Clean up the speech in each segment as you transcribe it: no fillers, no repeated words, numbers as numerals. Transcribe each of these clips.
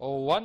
1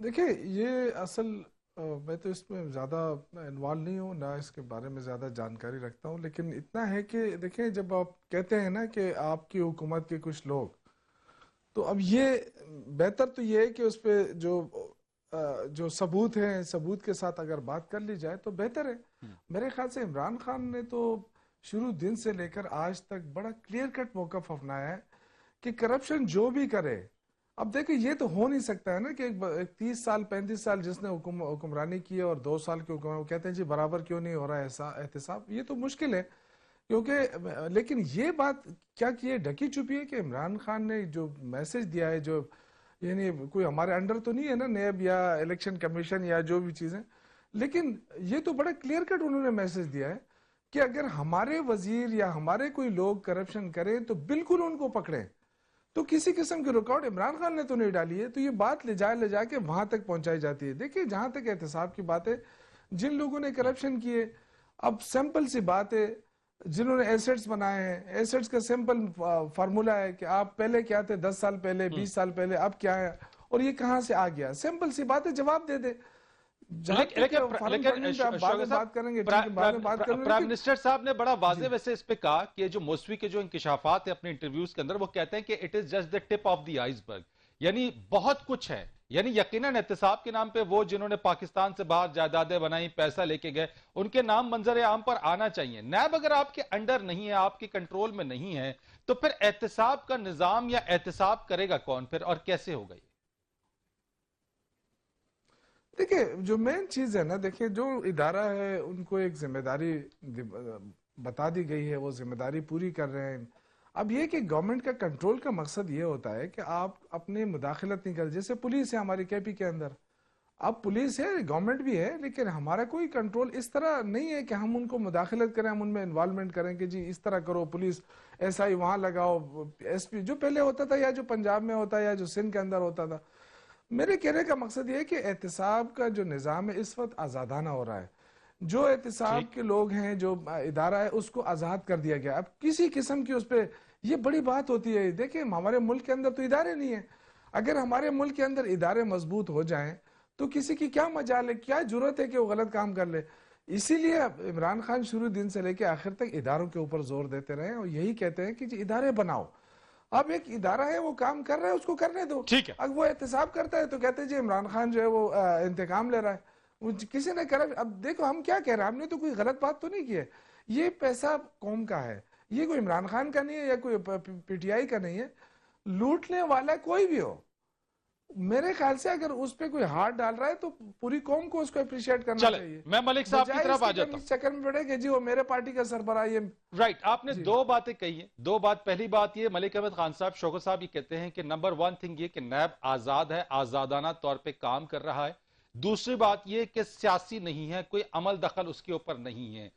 دیکھیں یہ اصل میں تو اس میں زیادہ انوالو نہیں ہوں، نہ اس کے بارے میں زیادہ جانکاری رکھتا ہوں، لیکن اتنا ہے کہ دیکھیں جب آپ کہتے ہیں نا کہ آپ کی حکومت کے کچھ لوگ، تو اب یہ بہتر تو یہ ہے کہ اس پہ جو ثبوت ہیں، ثبوت کے ساتھ اگر بات کر لی جائے تو بہتر ہے. میرے خیال سے عمران خان نے تو شروع دن سے لے کر آج تک بڑا کلیئر کٹ موقف اپنایا ہے کہ کرپشن جو بھی کرے. اب دیکھیں یہ تو ہو نہیں سکتا ہے نا کہ ایک 30 سال 35 سال جس نے حکمرانی کی ہے اور 2 سال کی حکمرانی، وہ کہتے ہیں جی برابر کیوں نہیں ہو رہا ایسا احتساب. یہ تو مشکل ہے کیونکہ لیکن یہ بات کیا کہ یہ ڈھکی چھپی ہے کہ عمران خان نے جو میسج دیا ہے، جو یعنی کوئی ہمارے انڈر تو نہیں ہے نا نیب یا الیکشن کمیشن یا جو بھی چیزیں، لیکن یہ تو بڑا کلیئر کٹ انہوں نے میسج دیا ہے کہ اگر ہمارے وزیر یا ہمارے کوئی لوگ کرپشن کریں تو بالکل ان کو پکڑیں. تو کسی قسم کی رکاوٹ عمران خان نے تو نہیں ڈالی ہے، تو یہ بات لے جا کے وہاں تک پہنچائی جاتی ہے. دیکھیں جہاں تک احتساب کی بات ہے، جن لوگوں نے کرپشن کیے، اب سمپل سی بات ہے، جنہوں نے ایسٹس بنائے ہیں، ایسٹس کا سمپل فارمولا ہے کہ آپ پہلے کیا تھے 10 سال پہلے 20 سال پہلے، اب کیا ہے اور یہ کہاں سے آ گیا. سمپل سی بات ہے، جواب دے دے. جہاں تک فارن فنڈنگ پہ آپ بعد میں بات کریں گے، ٹھیک ہے بعد میں بات کریں گے، پرائم لیکن منسٹر صاحب نے بڑا جی واضح ویسے اس پہ کہا کہ جو موسوی کے جو انکشافات ہیں اپنے انٹرویوز کے اندر، وہ کہتے ہیں کہ it is just the tip of the ice برگ، یعنی بہت کچھ ہے. یعنی یقیناً احتساب کے نام پہ وہ جنہوں نے پاکستان سے باہر جائیدادیں بنائی، پیسہ لے کے گئے، ان کے نام منظر عام پر آنا چاہیے. نیب اگر آپ کے انڈر نہیں ہے، آپ کے کنٹرول میں نہیں ہے، تو پھر احتساب کا نظام یا احتساب کرے گا کون پھر، اور کیسے ہوگا یہ؟ دیکھیں جو مین چیز ہے نا، دیکھیں جو ادارہ ہے ان کو ایک ذمہ داری بتا دی گئی ہے، وہ ذمہ داری پوری کر رہے ہیں. اب یہ کہ گورنمنٹ کا کنٹرول کا مقصد یہ ہوتا ہے کہ آپ اپنی مداخلت نہیں کریں. جیسے پولیس ہے ہماری کے پی کے اندر، اب پولیس ہے، گورنمنٹ بھی ہے، لیکن ہمارا کوئی کنٹرول اس طرح نہیں ہے کہ ہم ان کو مداخلت کریں، ہم ان میں انوالومنٹ کریں کہ جی اس طرح کرو، پولیس ایسا ہی وہاں لگاؤ، ایس پی جو پہلے ہوتا تھا یا جو پنجاب میں ہوتا یا جو سندھ کے اندر ہوتا تھا. میرے کہنے کا مقصد یہ ہے کہ احتساب کا جو نظام ہے اس وقت آزادانہ ہو رہا ہے. جو احتساب ٹھیک. کے لوگ ہیں، جو ادارہ ہے، اس کو آزاد کر دیا گیا. اب کسی قسم کی اس پہ یہ بڑی بات ہوتی ہے. دیکھیں ہمارے ملک کے اندر تو ادارے نہیں ہیں. اگر ہمارے ملک کے اندر ادارے مضبوط ہو جائیں تو کسی کی کیا مجال ہے، کیا ضرورت ہے کہ وہ غلط کام کر لے. اسی لیے عمران خان شروع دن سے لے کے آخر تک اداروں کے اوپر زور دیتے رہے اور یہی کہتے ہیں کہ جی ادارے بناؤ. اب ایک ادارہ ہے، وہ کام کر رہا ہے، اس کو کرنے دو. ٹھیک ہے. اگر وہ احتساب کرتا ہے تو کہتے ہیں جی عمران خان جو ہے وہ انتقام لے رہا ہے. کسی نے کرا، اب دیکھو ہم کیا کہہ رہے ہیں، ہم نے تو کوئی غلط بات تو نہیں کی ہے. یہ پیسہ قوم کا ہے، یہ کوئی عمران خان کا نہیں ہے یا کوئی پی ٹی آئی کا نہیں ہے. لوٹنے والا کوئی بھی ہو، میرے خیال سے اگر اس پہ کوئی ہاتھ ڈال رہا ہے تو پوری قوم کو اس کو اپریشیٹ کرنا چلیں چاہیے، میں ملک صاحب کی بجائے طرف اس آ کے کہ جاتا ہم ہوں. اس چکر میں پڑے کہ جی وہ میرے پارٹی کا سربراہ یہ. رائٹ. آپ نے جی دو باتیں کہی ہیں، دو بات. پہلی بات یہ، ملک احمد خان صاحب، شوکت صاحب یہ کہتے ہیں کہ نمبر ون تھنگ یہ کہ نیب آزاد ہے، آزادانہ طور پہ کام کر رہا ہے. دوسری بات یہ کہ سیاسی نہیں ہے، کوئی عمل دخل اس کے اوپر نہیں ہے.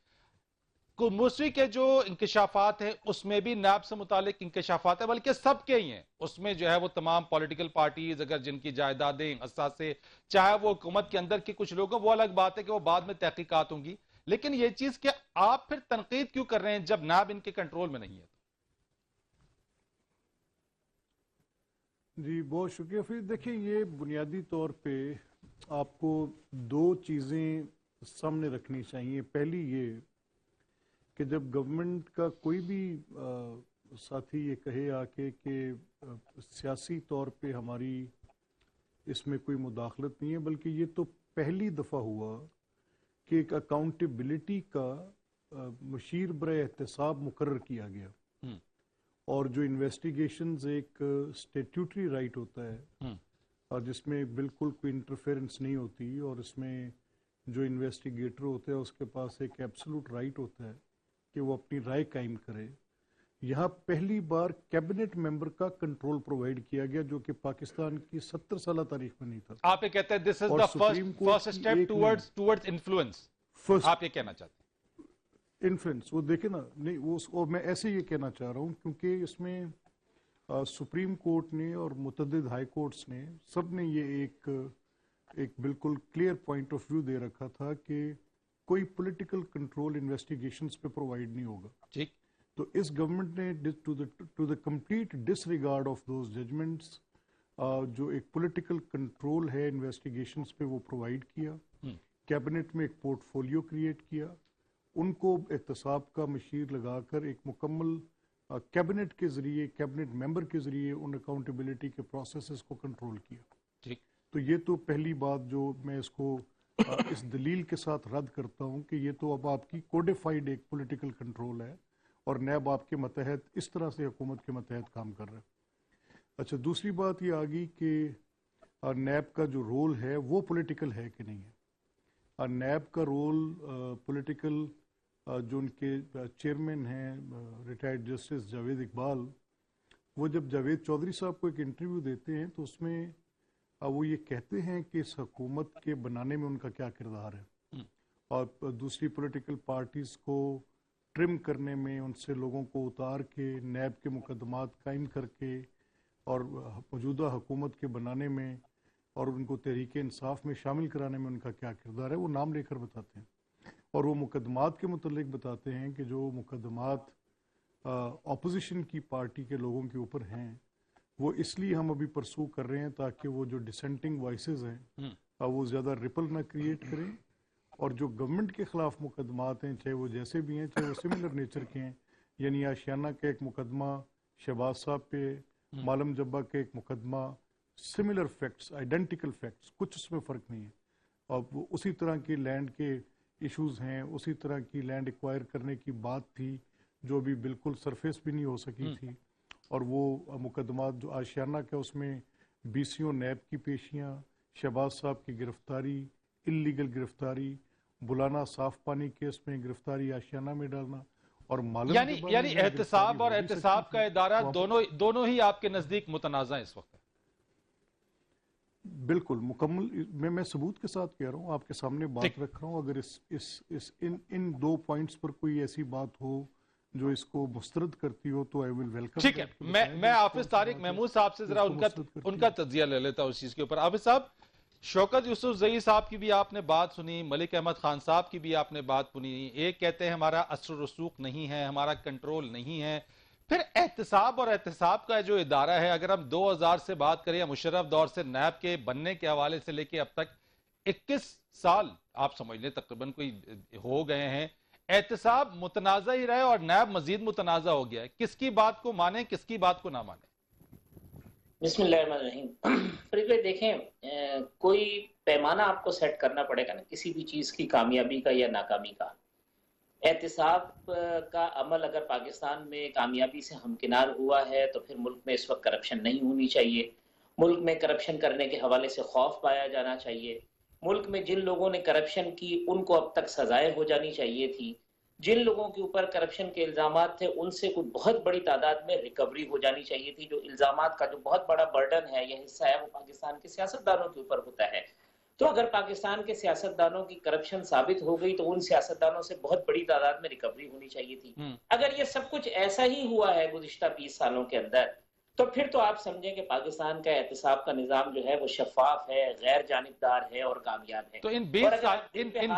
موسوی کے جو انکشافات ہیں اس میں بھی نیب سے متعلق انکشافات ہیں، بلکہ سب کے ہی ہیں. اس میں جو ہے وہ تمام پولیٹیکل پارٹیز اگر جن کی جائیدادیں، اثاثے، چاہے وہ حکومت کے اندر کے کچھ لوگ ہیں، وہ الگ بات ہے کہ وہ بعد میں تحقیقات ہوں گی. لیکن یہ چیز کہ آپ پھر تنقید کیوں کر رہے ہیں جب نیب ان کے کنٹرول میں نہیں ہے؟ جی بہت شکریہ. پھر دیکھیں یہ بنیادی طور پہ آپ کو دو چیزیں سامنے رکھنی چاہیے. پہلی یہ کہ جب گورنمنٹ کا کوئی بھی ساتھی یہ کہے آ کے کہ سیاسی طور پہ ہماری اس میں کوئی مداخلت نہیں ہے، بلکہ یہ تو پہلی دفعہ ہوا کہ ایک اکاؤنٹیبلٹی کا مشیر برائے احتساب مقرر کیا گیا. اور جو انویسٹیگیشنز ایک اسٹیٹیوٹری رائٹ ہوتا ہے اور جس میں بالکل کوئی انٹرفیرنس نہیں ہوتی، اور اس میں جو انویسٹیگیٹر ہوتا ہے اس کے پاس ایک ایبسولوٹ رائٹ ہوتا ہے کہ وہ اپنی رائے قائم کرے. یہاں پہلی بار کیبنٹ ممبر کا کنٹرول پرووائڈ کیا گیا، جو کہ پاکستان کی 70 سالہ تاریخ میں نہیں تھا. آپ یہ کہتے ہیں دس از اور دا سپریم کورٹ فرسٹ کی اسٹیپ ایک نہیں، ٹورڈز انفلوئنس. فرسٹ آپ یہ کہنا چاہتے ہیں؟ انفلوئنس. وہ دیکھیں نا، نہیں وہ اور میں ایسے یہ کہنا چاہ رہا ہوں کیونکہ اس میں سپریم کورٹ نے اور متعدد ہائی کورٹس نے سب نے یہ ایک بالکل کلیئر پوائنٹ آف ویو دے رکھا تھا کہ کوئی پولیٹیکل کنٹرول انویسٹیگیشنز پہ پرووائڈ نہیں ہوگا. ٹھیک. تو اس گورنمنٹ نے to the complete disregard of those judgments جو ایک پولیٹیکل کنٹرول ہے انویسٹیگیشنز پہ وہ پرووائڈ کیا، کیبنٹ میں ایک پورٹ فولیو کریٹ کیا، ان کو احتساب کا مشیر لگا کر ایک مکمل کیبنٹ کے ذریعے، کیبنٹ ممبر کے ذریعے ان اکاؤنٹیبلٹی کے پروسیسز کو کنٹرول کیا۔ تو یہ تو پہلی بات جو میں اس کو اس دلیل کے ساتھ رد کرتا ہوں کہ یہ تو اب آپ کی کوڈیفائیڈ ایک پولیٹیکل کنٹرول ہے اور نیب آپ کے متحد اس طرح سے حکومت کے متحد کام کر رہا ہے۔ اچھا، دوسری بات یہ آ گئی کہ نیب کا جو رول ہے وہ پولیٹیکل ہے کہ نہیں ہے۔ نیب کا رول پولیٹیکل، جو ان کے چیئرمین ہیں ریٹائرڈ جسٹس جاوید اقبال، وہ جب جاوید چودھری صاحب کو ایک انٹرویو دیتے ہیں تو اس میں وہ یہ کہتے ہیں کہ اس حکومت کے بنانے میں ان کا کیا کردار ہے اور دوسری پولیٹیکل پارٹیز کو ٹرم کرنے میں، ان سے لوگوں کو اتار کے نیب کے مقدمات قائم کر کے اور موجودہ حکومت کے بنانے میں اور ان کو تحریک انصاف میں شامل کرانے میں ان کا کیا کردار ہے، وہ نام لے کر بتاتے ہیں۔ اور وہ مقدمات کے متعلق بتاتے ہیں کہ جو مقدمات اپوزیشن کی پارٹی کے لوگوں کے اوپر ہیں وہ اس لیے ہم ابھی پرسو کر رہے ہیں تاکہ وہ جو ڈسینٹنگ وائسز ہیں وہ زیادہ ریپل نہ کریٹ کریں، اور جو گورنمنٹ کے خلاف مقدمات ہیں چاہے وہ جیسے بھی ہیں، چاہے وہ سملر نیچر کے ہیں، یعنی آشیانہ کا ایک مقدمہ شہباز صاحب پہ، معلم جبہ کا ایک مقدمہ، سملر فیکٹس، آئیڈینٹیکل فیکٹس، کچھ اس میں فرق نہیں ہے، اور وہ اسی طرح کی لینڈ کے ایشوز ہیں، اسی طرح کی لینڈ ایکوائر کرنے کی بات تھی جو بھی بالکل سرفیس بھی نہیں ہو سکی تھی، اور وہ مقدمات جو آشیانہ کا اس میں بی سی او نیب کی پیشیاں، شہباز صاحب کی گرفتاری، اللیگل گرفتاری، بلانا صاف پانی کیس میں گرفتاری آشیانہ میں ڈالنا، اور معلوم یعنی احتساب اور احتساب کا ادارہ دونوں ہی آپ کے نزدیک متنازع اس وقت ہے؟ بالکل مکمل، میں ثبوت کے ساتھ کہہ رہا ہوں، آپ کے سامنے بات رکھ رہا ہوں۔ اگر ان دو پوائنٹس پر کوئی ایسی بات ہو جو اس کو مسترد کرتی ہو تو آئی ول ویلکم۔ ٹھیک ہے، میں حافظ طارق محمود صاحب سے ذرا ان کا تجزیہ لے لیتا ہوں اس چیز کے اوپر۔ حافظ صاحب، شوکت یوسف زئی صاحب کی بھی آپ نے بات سنی، ملک احمد خان صاحب کی بھی آپ نے بات سنی، ایک کہتے ہیں ہمارا اثر و رسوخ نہیں ہے، ہمارا کنٹرول نہیں ہے، پھر احتساب اور احتساب کا جو ادارہ ہے، اگر ہم 2000 سے بات کریں، مشرف دور سے نیب کے بننے کے حوالے سے لے کے اب تک 21 سال آپ سمجھ لیں تقریباً کوئی ہو گئے ہیں، احتساب متنازع ہی رہے اور نیب مزید متنازع ہو گیا ہے، کس کی بات کو مانیں، کس کی بات کو نہ مانیں؟ بسم اللہ الرحمن الرحیم۔ فرید بھائی دیکھیں، کوئی پیمانہ آپ کو سیٹ کرنا پڑے گا نا کسی بھی چیز کی کامیابی کا یا ناکامی کا۔ احتساب کا عمل اگر پاکستان میں کامیابی سے ہمکنار ہوا ہے تو پھر ملک میں اس وقت کرپشن نہیں ہونی چاہیے، ملک میں کرپشن کرنے کے حوالے سے خوف پایا جانا چاہیے، ملک میں جن لوگوں نے کرپشن کی ان کو اب تک سزائیں ہو جانی چاہیے تھی، جن لوگوں کے اوپر کرپشن کے الزامات تھے ان سے کوئی بہت بڑی تعداد میں ریکوری ہو جانی چاہیے تھی۔ جو الزامات کا جو بہت بڑا برڈن ہے یا حصہ ہے وہ پاکستان کے سیاستدانوں کے اوپر ہوتا ہے، تو اگر پاکستان کے سیاستدانوں کی کرپشن ثابت ہو گئی تو ان سیاستدانوں سے بہت بڑی تعداد میں ریکوری ہونی چاہیے تھی۔ اگر یہ سب کچھ ایسا ہی ہوا ہے گزشتہ 20 سالوں کے اندر تو پھر تو آپ سمجھیں کہ پاکستان کا احتساب کا نظام جو ہے وہ شفاف ہے، غیر جانبدار ہے اور کامیاب ہے۔ تو ان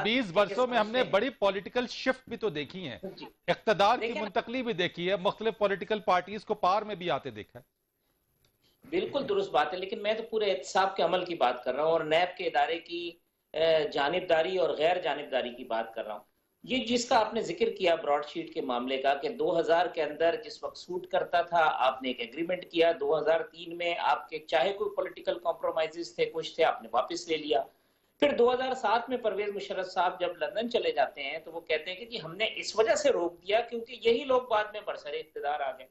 20 برسوں میں ہم نے بڑی پولیٹیکل شفٹ بھی تو دیکھی ہیں، اقتدار کی منتقلی بھی دیکھی ہے، مختلف پولیٹیکل پارٹیز کو پار میں بھی آتے دیکھا ہے۔ بالکل درست بات ہے، لیکن میں تو پورے احتساب کے عمل کی بات کر رہا ہوں اور نیب کے ادارے کی جانبداری اور غیر جانبداری کی بات کر رہا ہوں۔ یہ جس کا آپ نے ذکر کیا براڈ شیٹ کے معاملے کا کہ 2000 کے اندر جس وقت سوٹ کرتا تھا آپ نے ایک ایگریمنٹ کیا، 2003 میں آپ کے چاہے کوئی پولیٹیکل کمپرومائزز تھے، کچھ تھے، آپ نے واپس لے لیا۔ پھر 2007 میں پرویز مشرف صاحب جب لندن چلے جاتے ہیں تو وہ کہتے ہیں کہ جی ہم نے اس وجہ سے روک دیا کیونکہ یہی لوگ بعد میں برسر اقتدار آ گئے۔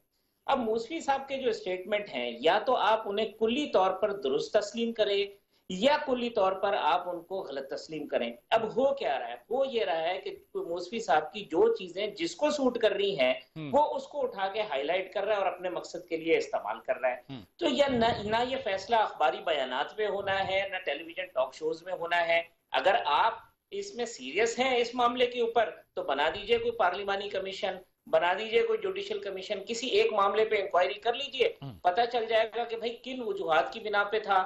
اب موسوی صاحب کے جو اسٹیٹمنٹ ہیں یا تو آپ انہیں کلی طور پر درست تسلیم کریں یا کلی طور پر آپ ان کو غلط تسلیم کریں۔ اب ہو کیا رہا ہے؟ وہ یہ رہا ہے کہ موسوی صاحب کی جو چیزیں جس کو سوٹ کر رہی ہیں وہ اس کو اٹھا کے ہائی لائٹ کر رہا ہے اور اپنے مقصد کے لیے استعمال کر رہا ہے۔ تو نہ یہ فیصلہ اخباری بیانات میں ہونا ہے، نہ ٹیلی ویژن ٹاک شوز میں ہونا ہے۔ اگر آپ اس میں سیریس ہیں اس معاملے کے اوپر تو بنا دیجئے کوئی پارلیمانی کمیشن، بنا دیجئے کوئی جوڈیشل کمیشن، کسی ایک معاملے پہ انکوائری کر لیجئے، پتہ چل جائے گا کہ بھئی کن وجوہات کی بنا پہ تھا۔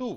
2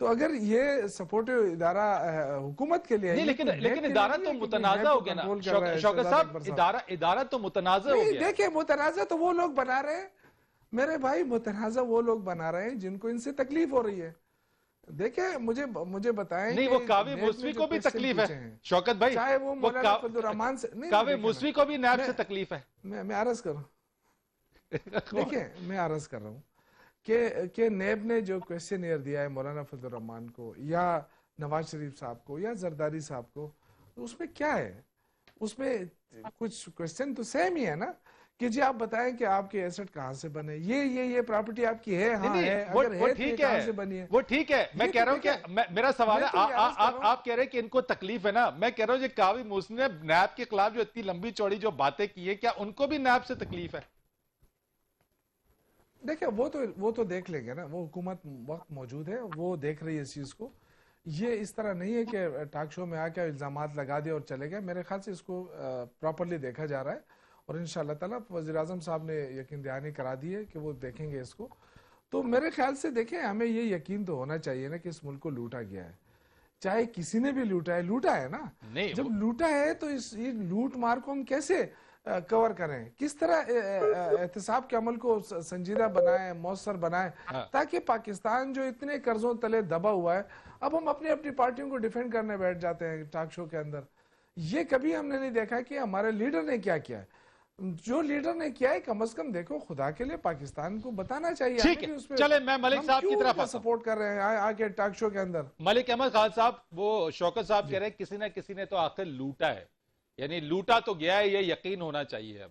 تو اگر یہ سپورٹو ادارہ حکومت کے لیے نہیں، لیکن ادارہ تو متنازع ہو گیا نا شوکت صاحب، ادارہ تو متنازع ہو گیا. دیکھیں متنازع تو وہ لوگ بنا رہے ہیں میرے بھائی، متنازع وہ لوگ بنا رہے ہیں جن کو ان سے تکلیف ہو رہی ہے. دیکھیں مجھے بتائیں، نہیں وہ کاوی موسوی کو بھی تکلیف ہے شوکت بھائی، چاہے وہ مولانا فضل الرحمان سے، کاوی موسوی کو بھی نیب سے تکلیف ہے. میں عرض کروں، دیکھیں میں عرض کر رہا ہوں کہ نیب نے جو کویسچنئر دیا ہے مولانا فضل الرحمان کو یا نواز شریف صاحب کو یا زرداری صاحب کو، اس میں کیا ہے؟ اس میں کچھ کویسچن تو سیم ہی ہے نا، کہ جی آپ بتائیں کہ آپ کے ایسٹ کہاں سے بنے، یہ پراپرٹی آپ کی ہے، ہاں ہے، اگر ہے تو یہ کہاں سے بنی ہے؟ وہ ٹھیک ہے، میں کہہ رہا ہوں کہ میرا سوال ہے، آپ کہہ رہے ہیں کہ ان کو تکلیف ہے نا، میں کہہ رہا ہوں یہ کاوی موسوی نے نیب کے خلاف جو اتنی لمبی چوڑی جو باتیں کی ہے، کیا ان کو بھی نیب سے تکلیف ہے؟ دیکھیں وہ تو دیکھ لیں گے نا، وہ حکومت وقت موجود ہے، وہ دیکھ رہی ہے اس چیز کو. یہ اس طرح نہیں ہے کہ ٹاک شو میں آ کے الزامات لگا دے اور چلے گئے. میرے خیال سے اس کو پراپرلی دیکھا جا رہا ہے، اور انشاءاللہ تعالیٰ وزیر اعظم صاحب نے یقین دہانی کرا دی ہے کہ وہ دیکھیں گے اس کو. تو میرے خیال سے دیکھیں، ہمیں یہ یقین تو ہونا چاہیے نا کہ اس ملک کو لوٹا گیا ہے، چاہے کسی نے بھی لوٹا ہے نا. جب لوٹا ہے تو اس لوٹ مار کو ہم کیسے کور کریں، کس طرح احتساب کے عمل کو سنجیدہ بنائیں، مؤثر بنائیں، تاکہ پاکستان جو اتنے قرضوں تلے دبا ہوا ہے، اب ہم اپنی پارٹیوں کو ڈیفینڈ کرنے بیٹھ جاتے ہیں ٹاک شو کے اندر. یہ کبھی ہم نے نہیں دیکھا کہ ہمارے لیڈر نے کیا کیا ہے. جو لیڈر نے کیا ہے کم از کم دیکھو، خدا کے لیے پاکستان کو بتانا چاہیے. ٹھیک ہے، چلے میں ملک صاحب کی طرف سپورٹ کر رہے ہیں آگے ٹاک شو کے اندر. ملک احمد خان صاحب، وہ شوکت صاحب کہہ رہے ہیں کسی نے تو آخر لوٹا ہے، یعنی لوٹا تو گیا ہے، یہ یقین ہونا چاہیے اب.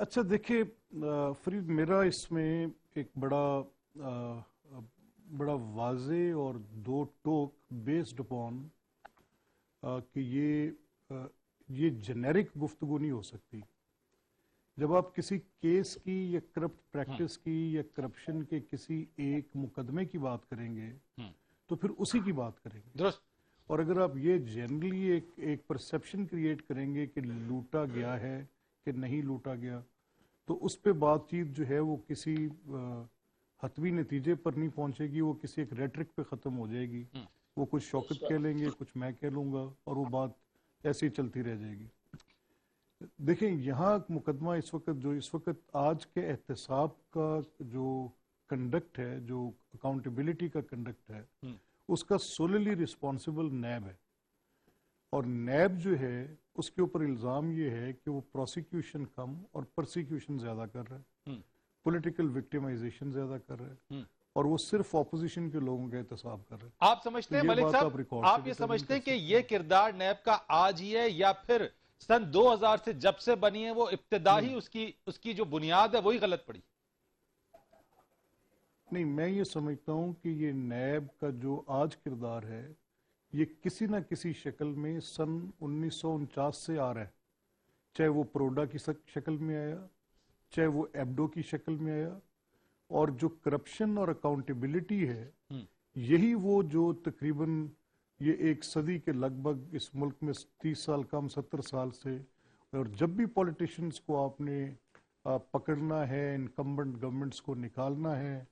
اچھا دیکھیں فرید، میرا اس میں ایک بڑا واضح اور دو ٹوک بیسڈ اپون کہ یہ جنیرک گفتگو نہیں ہو سکتی. جب آپ کسی کیس کی یا کرپٹ پریکٹس کی یا کرپشن کے کسی ایک مقدمے کی بات کریں گے تو پھر اسی کی بات کریں گے. درست. اور اگر آپ یہ جنرلی ایک پرسیپشن کریٹ کریں گے کہ لوٹا گیا ہے کہ نہیں لوٹا گیا، تو اس پہ بات چیت جو ہے وہ کسی حتمی نتیجے پر نہیں پہنچے گی، وہ کسی ایک ریٹرک پہ ختم ہو جائے گی. وہ کچھ شوکت کہہ لیں گے، کچھ میں کہہ لوں گا، اور وہ بات ایسی چلتی رہ جائے گی. دیکھیں یہاں مقدمہ اس وقت آج کے احتساب کا جو کنڈکٹ ہے، جو اکاؤنٹیبلٹی کا کنڈکٹ ہے، اس کا سوللی رسپانسبل نیب ہے. اور نیب جو ہے اس کے اوپر الزام یہ ہے کہ وہ پروسیکیوشن کم اور پرسیکیوشن زیادہ کر رہا ہے، پولیٹیکل وکٹیمائزیشن زیادہ کر رہا ہے، اور وہ صرف اپوزیشن کے لوگوں کا احتساب کر رہا ہے. آپ سمجھتے ہیں ملک صاحب، آپ یہ سمجھتے ہیں کہ یہ کردار نیب کا آج ہی ہے، یا پھر سن 2000 سے جب سے بنی ہے وہ ابتدا ہی اس کی جو بنیاد ہے وہی غلط پڑی؟ نہیں، میں یہ سمجھتا ہوں کہ یہ نیب کا جو آج کردار ہے یہ کسی نہ کسی شکل میں سن 1949 سے آ رہا ہے. چاہے وہ پروڈا کی شکل میں آیا، چاہے وہ ایبڈو کی شکل میں آیا. اور جو کرپشن اور اکاؤنٹیبلٹی ہے، یہی وہ جو تقریباً یہ ایک صدی کے لگ بھگ اس ملک میں 30 سال کم 70 سال سے، اور جب بھی پولیٹیشنز کو آپ نے پکڑنا ہے، انکمبنٹ گورنمنٹس کو نکالنا ہے،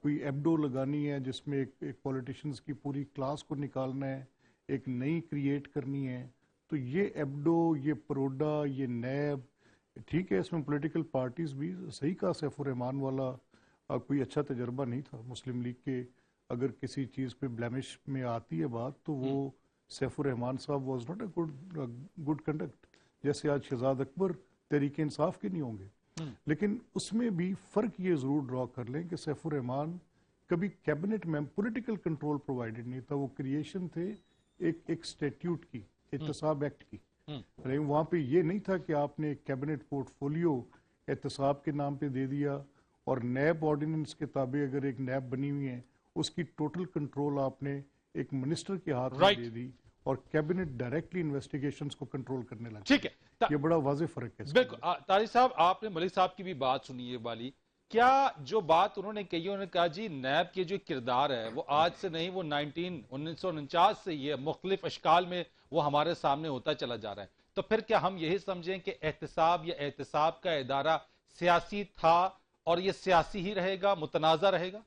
کوئی ایبڈو لگانی ہے جس میں ایک پولیٹیشنز کی پوری کلاس کو نکالنا ہے، ایک نئی کریٹ کرنی ہے، تو یہ ایبڈو، یہ پروڈا، یہ نیب، ٹھیک ہے اس میں پولیٹیکل پارٹیز بھی، صحیح کہا سیف الرحمان والا کوئی اچھا تجربہ نہیں تھا مسلم لیگ کے. اگر کسی چیز پہ بلیمش میں آتی ہے بات تو وہ سیف الرحمان صاحب was not a good conduct. جیسے آج شہزاد اکبر تحریک انصاف کے نہیں ہوں گے، لیکن اس میں بھی فرق یہ ضرور ڈرا کر لیں کہ سیف الرحمان کبھی کیبنٹ میں پولیٹیکل کنٹرول پرووائڈڈ نہیں تھا. وہ کریشن تھے ایک اسٹیٹیوٹ کی، احتساب ایکٹ کی. وہاں پہ یہ نہیں تھا کہ آپ نے ایک کیبنٹ پورٹ فولیو احتساب کے نام پہ دے دیا، اور نیب آرڈیننس کے تابع اگر ایک نیب بنی ہوئی ہے اس کی ٹوٹل کنٹرول آپ نے ایک منسٹر کے ہاتھ میں دے دی، اور کیبنٹ ڈائریکٹلی انویسٹیگیشنز کو کنٹرول کرنے لگا. ٹھیک ہے، یہ بڑا واضح فرق ہے. بالکل. طارق صاحح، آپ نے ملک صاحب کی بھی بات سنی ہے والی، کیا جو بات انہوں نے کہی، انہوں نے کہا جی نیب کے جو کردار ہے وہ آج سے نہیں، وہ 1949 سے یہ مختلف اشکال میں وہ ہمارے سامنے ہوتا چلا جا رہا ہے. تو پھر کیا ہم یہی سمجھیں کہ احتساب یا احتساب کا ادارہ سیاسی تھا اور یہ سیاسی ہی رہے گا, متنازع رہے گا؟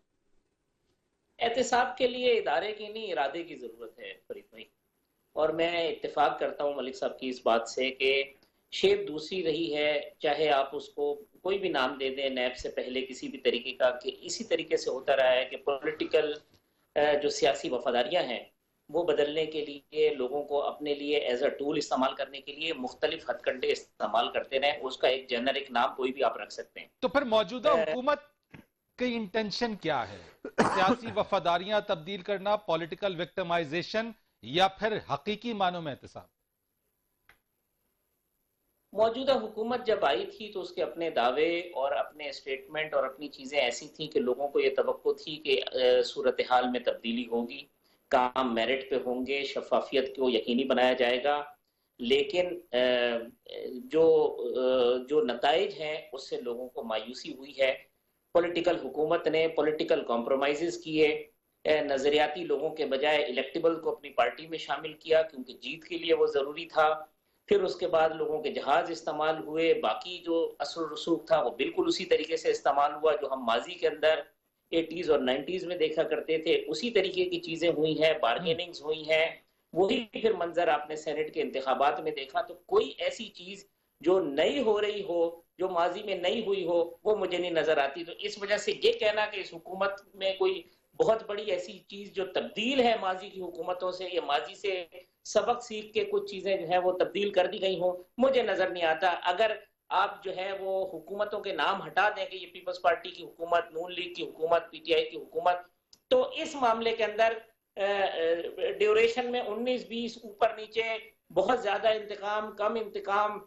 احتساب کے لیے ادارے کی نہیں ارادے کی ضرورت ہے فرید بھائی، اور میں اتفاق کرتا ہوں ملک صاحب کی اس بات سے کہ شیپ دوسری رہی ہے، چاہے آپ اس کو کوئی بھی نام دے دیں نیب سے پہلے کسی بھی طریقے کا، کہ اسی طریقے سے ہوتا رہا ہے کہ پولیٹیکل جو سیاسی وفاداریاں ہیں وہ بدلنے کے لیے لوگوں کو اپنے لیے ایز اے ٹول استعمال کرنے کے لیے مختلف ہتھ کنڈے استعمال کرتے رہے، اس کا ایک جنرک نام کوئی بھی آپ رکھ سکتے ہیں۔ تو پھر موجودہ حکومت کی انٹینشن کیا ہے؟ سیاسی وفاداریاں تبدیل کرنا، پولیٹیکل وکٹمائزیشن، یا پھر حقیقی معنوں میں احتساب؟ موجودہ حکومت جب آئی تھی تو اس کے اپنے دعوے اور اپنے اسٹیٹمنٹ اور اپنی چیزیں ایسی تھیں کہ لوگوں کو یہ توقع تھی کہ صورتحال میں تبدیلی ہوگی، کام میرٹ پہ ہوں گے، شفافیت کو یقینی بنایا جائے گا، لیکن جو نتائج ہیں اس سے لوگوں کو مایوسی ہوئی ہے۔ پولیٹیکل حکومت نے پولیٹیکل کمپرومائزز کیے، نظریاتی لوگوں کے بجائے الیکٹیبل کو اپنی پارٹی میں شامل کیا کیونکہ جیت کے لیے وہ ضروری تھا، پھر اس کے بعد لوگوں کے جہاز استعمال ہوئے، باقی جو اثر و رسوخ تھا وہ بالکل اسی طریقے سے استعمال ہوا جو ہم ماضی کے اندر 80s اور 90s میں دیکھا کرتے تھے، اسی طریقے کی چیزیں ہوئی ہیں، بارگیننگز ہوئی ہیں، وہی پھر منظر آپ نے سینٹ کے انتخابات میں دیکھا۔ تو کوئی ایسی چیز جو نئی ہو رہی ہو، جو ماضی میں نئی ہوئی ہو، وہ مجھے نہیں نظر آتی۔ تو اس وجہ سے یہ کہنا کہ اس حکومت میں کوئی بہت بڑی ایسی چیز جو تبدیل ہے ماضی کی حکومتوں سے، یا ماضی سے سبق سیکھ کے کچھ چیزیں جو ہیں وہ تبدیل کر دی گئی ہوں، مجھے نظر نہیں آتا۔ اگر آپ جو ہے وہ حکومتوں کے نام ہٹا دیں کہ یہ پیپلز پارٹی کی حکومت، نون لیگ کی حکومت، پی ٹی آئی کی حکومت، تو اس معاملے کے اندر ڈیوریشن میں 19-20 اوپر نیچے بہت زیادہ انتقام،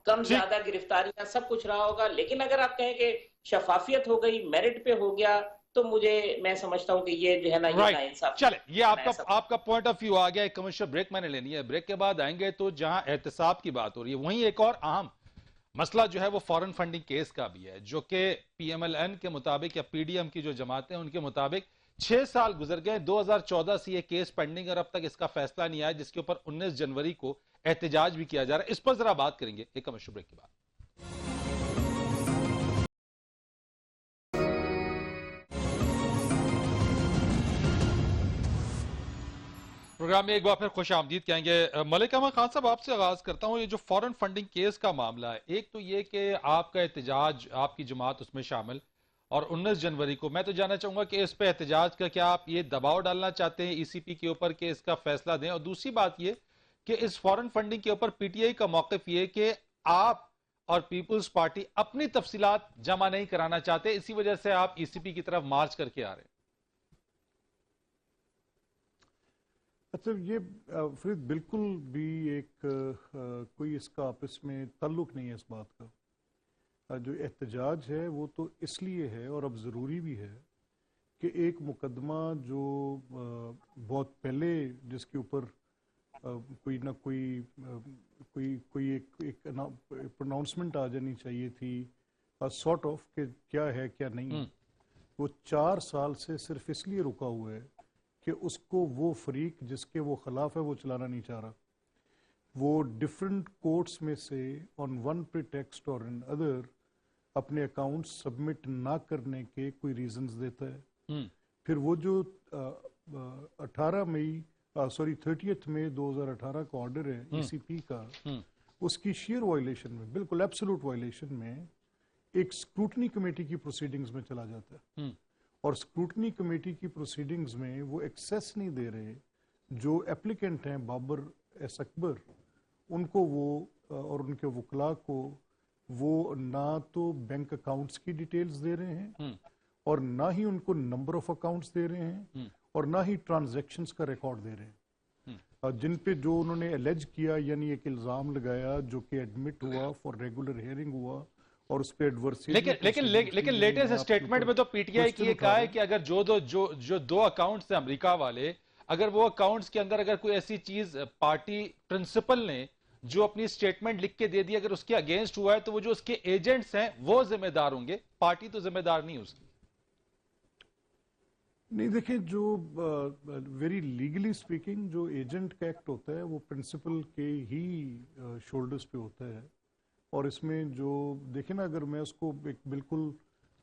کم زیادہ گرفتاریاں، سب کچھ رہا ہوگا۔ لیکن اگر آپ کہیں کہ شفافیت ہو گئی، میرٹ پہ ہو گیا، تو میں سمجھتا ہوں کہ یہ جو ہے نا یہ ناانصافی۔ چلے، یہ آپ کا پوائنٹ آف ویو آ گیا۔ ایک کمرشل بریک میں نے لینی ہے، بریک کے بعد آئیں گے تو جہاں احتساب کی بات ہو رہی ہے وہیں ایک اور اہم مسئلہ جو ہے وہ فورن فنڈنگ کیس کا بھی ہے، جو کہ پی ایم ایل این کے مطابق یا پی ڈی ایم کی جو جماعتیں ان کے مطابق 6 سال گزر گئے، 2014 سے یہ کیس پینڈنگ اور اب تک اس کا فیصلہ نہیں آیا، جس کے اوپر 19 جنوری کو احتجاج بھی کیا جا رہا ہے۔ اس پر ذرا بات کریں گے ایک کمرشل بریک کے بعد۔ پروگرام میں ایک بار پھر خوش آمدید کہیں گے۔ ملک احمد خان صاحب، آپ سے آغاز کرتا ہوں۔ یہ جو فورن فنڈنگ کیس کا معاملہ ہے، ایک تو یہ کہ آپ کا احتجاج، آپ کی جماعت اس میں شامل، اور 19 جنوری کو میں تو جاننا چاہوں گا کہ اس پہ احتجاج کا کیا آپ یہ دباؤ ڈالنا چاہتے ہیں ای سی پی کے اوپر کہ اس کا فیصلہ دیں؟ اور دوسری بات یہ کہ اس فورن فنڈنگ کے اوپر پی ٹی آئی کا موقف یہ کہ آپ اور پیپلز پارٹی اپنی تفصیلات جمع نہیں کرانا چاہتے، اسی وجہ سے آپ ای سی پی کی طرف مارچ کر کے آ رہے ہیں۔ اچھا، یہ فرید بالکل بھی ایک کوئی اس کا آپس میں تعلق نہیں ہے اس بات کا۔ جو احتجاج ہے وہ تو اس لیے ہے اور اب ضروری بھی ہے کہ ایک مقدمہ جو بہت پہلے جس کے اوپر کوئی نہ کوئی ایک پروناؤنسمنٹ آ جانی چاہیے تھی، سارٹ آف کہ کیا ہے کیا نہیں، وہ 4 سال سے صرف اس لیے رکا ہوا ہے کہ اس کو وہ فریق جس کے وہ خلاف ہے وہ چلانا نہیں چاہ رہا۔ وہ ڈیفرنٹ کورٹس میں سے آن ون پریٹیکسٹ اور ان ادر اپنے اکاؤنٹ سبمٹ نہ کرنے کے کوئی ریزنز دیتا ہے۔ پھر وہ جو 30 مئی 2018 کا آرڈر ہے ای سی پی کا، اس کی شیئر وائلیشن میں، بالکل ایبسولوٹ وائلیشن میں، ایک سکروٹنی کمیٹی کی پروسیڈنگز میں چلا جاتا ہے، اور سکروٹنی کمیٹی کی پروسیڈنگز میں وہ ایکسیس نہیں دے رہے جو اپلیکنٹ ہیں بابر ایس اکبر، ان کو وہ اور ان کے وکلاء کو وہ نہ تو بینک اکاؤنٹس کی ڈیٹیلز دے رہے ہیں، اور نہ ہی ان کو نمبر آف اکاؤنٹس دے رہے ہیں، اور نہ ہی ٹرانزیکشنز کا ریکارڈ دے رہے ہیں، جن پہ جو انہوں نے الیج کیا، یعنی ایک الزام لگایا جو کہ ایڈمٹ ہوا، فور ریگولر ہیئرنگ ہوا، اور اس پہ لیکن لیٹسٹ اسٹیٹمنٹ میں تو پی ٹی آئی کی یہ کہا ہے کہ اگر جو 2 اکاؤنٹس ہیں امریکہ والے، اگر وہ اکاؤنٹس کے اندر اگر کوئی ایسی چیز پارٹی پرنسپل نے جو اپنی سٹیٹمنٹ لکھ کے دے دی، اگر اس کے اگینسٹ ہوا ہے تو وہ جو اس کے ایجنٹس ہیں وہ ذمہ دار ہوں گے، پارٹی تو ذمہ دار نہیں اس کی۔ نہیں، دیکھیں، جو ویری لیگلی سپیکنگ جو ایجنٹ کا ایکٹ ہوتا ہے وہ پرنسپل کے ہی شولڈرز پہ ہوتا ہے، اور اس میں جو دیکھیں نا، اگر میں اس کو ایک بالکل